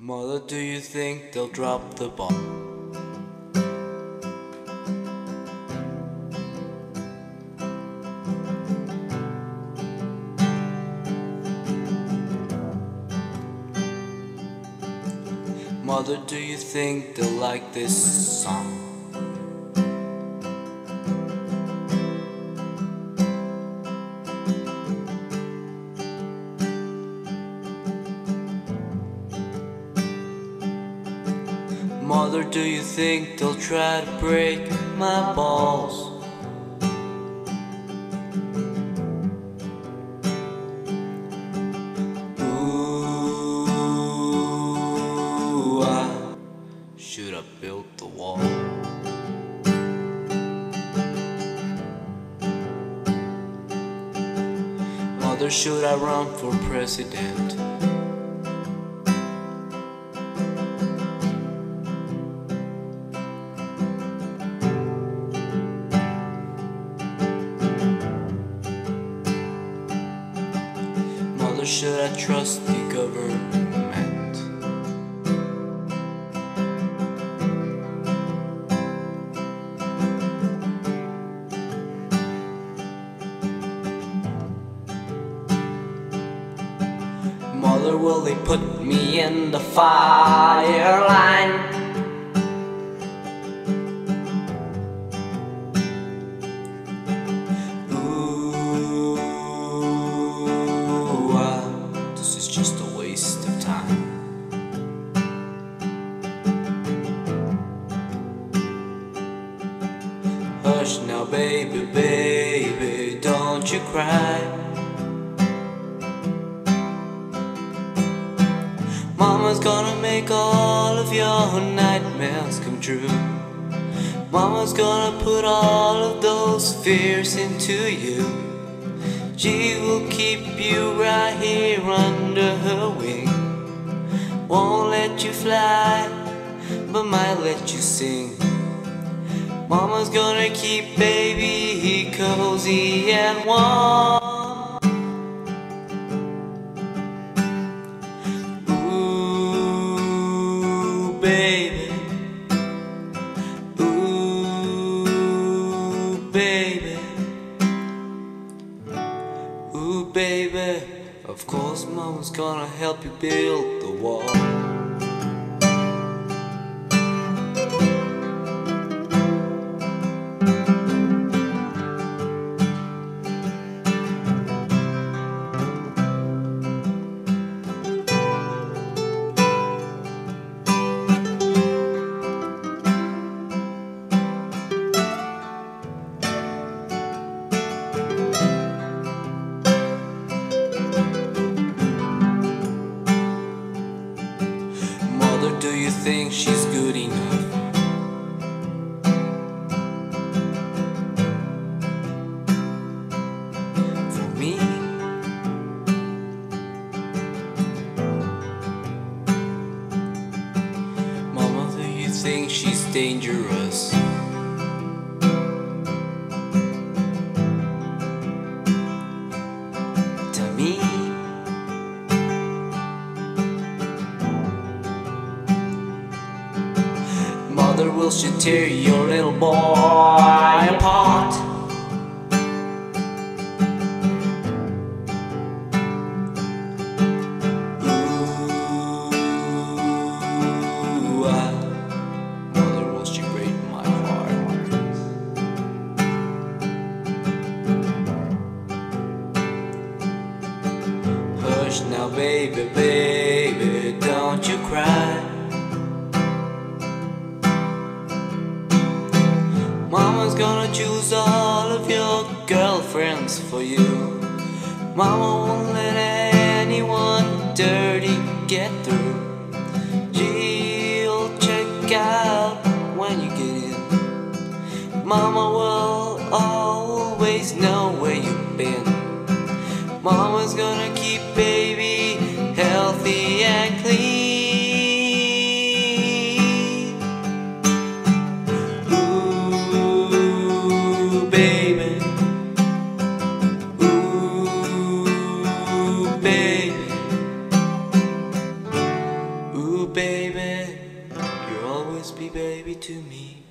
Mother, do you think they'll drop the ball? Mother, do you think they'll like this song? Mother, do you think they'll try to break my balls? Ooh, I should have built the wall. Mother, should I run for president? Mother, should I trust the government? Mother, will they put me in the fire line? This is just a waste of time. Hush now, baby, baby, don't you cry. Mama's gonna make all of your nightmares come true. Mama's gonna put all of those fears into you. She will keep you right here under her wing. Won't let you fly, but might let you sing. Mama's gonna keep baby cozy and warm. Ooh, baby. Ooh, baby. Ooh, baby, of course Mama's gonna help you build the wall. Mother, do you think she's good enough? For me? Mama, do you think she's dangerous? To me? Mother, will she tear your little boy apart? Ooh, Mother, will she break my heart? Hush now, baby, baby, don't you cry. Mama's gonna choose all of your girlfriends for you. Mama won't let anyone dirty get through. She'll check out when you get in. Mama will always know where you've been. Mama's gonna keep baby healthy and clean. baby, you'll always be baby to me.